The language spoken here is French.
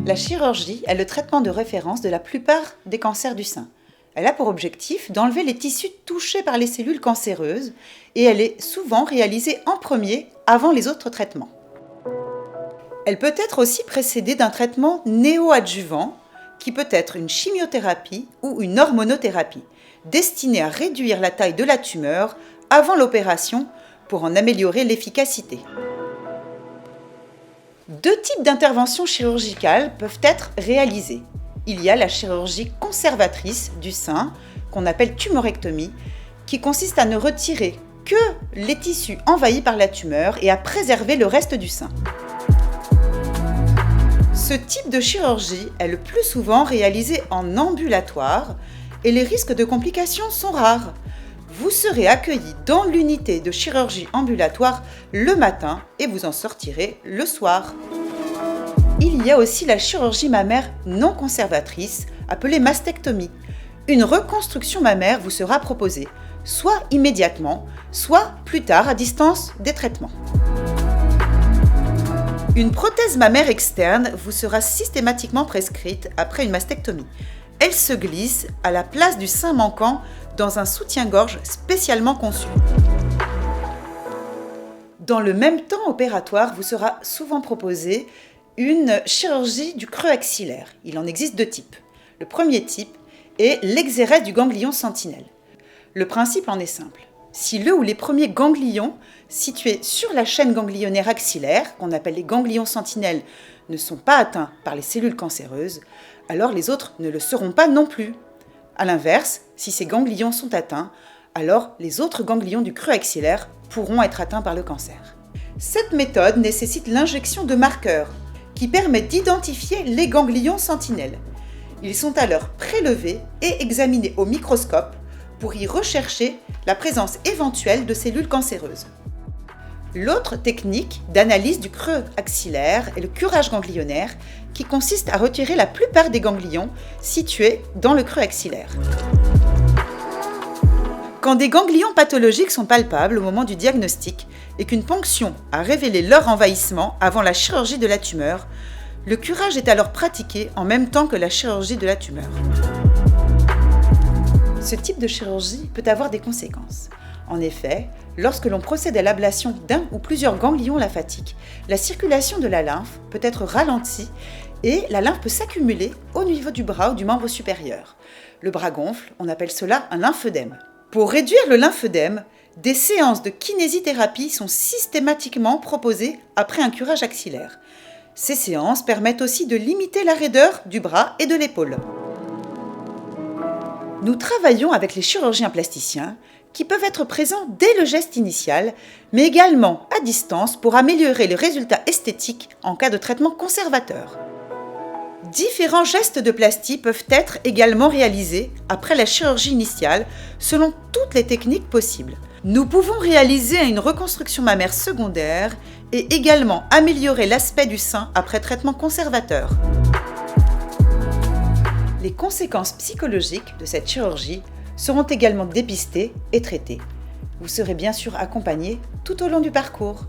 La chirurgie est le traitement de référence de la plupart des cancers du sein. Elle a pour objectif d'enlever les tissus touchés par les cellules cancéreuses et elle est souvent réalisée en premier avant les autres traitements. Elle peut être aussi précédée d'un traitement néoadjuvant qui peut être une chimiothérapie ou une hormonothérapie destinée à réduire la taille de la tumeur avant l'opération pour en améliorer l'efficacité. Deux types d'interventions chirurgicales peuvent être réalisées. Il y a la chirurgie conservatrice du sein, qu'on appelle tumorectomie, qui consiste à ne retirer que les tissus envahis par la tumeur et à préserver le reste du sein. Ce type de chirurgie est le plus souvent réalisé en ambulatoire et les risques de complications sont rares. Vous serez accueilli dans l'unité de chirurgie ambulatoire le matin et vous en sortirez le soir. Il y a aussi la chirurgie mammaire non conservatrice, appelée mastectomie. Une reconstruction mammaire vous sera proposée, soit immédiatement, soit plus tard à distance des traitements. Une prothèse mammaire externe vous sera systématiquement prescrite après une mastectomie. Elle se glisse à la place du sein manquant dans un soutien-gorge spécialement conçu. Dans le même temps opératoire, vous sera souvent proposé une chirurgie du creux axillaire. Il en existe deux types. Le premier type est l'exérèse du ganglion sentinelle. Le principe en est simple. Si le ou les premiers ganglions situés sur la chaîne ganglionnaire axillaire, qu'on appelle les ganglions sentinelles, ne sont pas atteints par les cellules cancéreuses, alors les autres ne le seront pas non plus. A l'inverse, si ces ganglions sont atteints, alors les autres ganglions du creux axillaire pourront être atteints par le cancer. Cette méthode nécessite l'injection de marqueurs qui permettent d'identifier les ganglions sentinelles. Ils sont alors prélevés et examinés au microscope pour y rechercher la présence éventuelle de cellules cancéreuses. L'autre technique d'analyse du creux axillaire est le curage ganglionnaire qui consiste à retirer la plupart des ganglions situés dans le creux axillaire. Quand des ganglions pathologiques sont palpables au moment du diagnostic et qu'une ponction a révélé leur envahissement avant la chirurgie de la tumeur, le curage est alors pratiqué en même temps que la chirurgie de la tumeur. Ce type de chirurgie peut avoir des conséquences. En effet, lorsque l'on procède à l'ablation d'un ou plusieurs ganglions lymphatiques, la circulation de la lymphe peut être ralentie et la lymphe peut s'accumuler au niveau du bras ou du membre supérieur. Le bras gonfle, on appelle cela un lymphœdème. Pour réduire le lymphœdème, des séances de kinésithérapie sont systématiquement proposées après un curage axillaire. Ces séances permettent aussi de limiter la raideur du bras et de l'épaule. Nous travaillons avec les chirurgiens plasticiens qui peuvent être présents dès le geste initial, mais également à distance pour améliorer le résultat esthétique en cas de traitement conservateur. Différents gestes de plastie peuvent être également réalisés après la chirurgie initiale selon toutes les techniques possibles. Nous pouvons réaliser une reconstruction mammaire secondaire et également améliorer l'aspect du sein après traitement conservateur. Les conséquences psychologiques de cette chirurgie seront également dépistées et traitées. Vous serez bien sûr accompagné tout au long du parcours.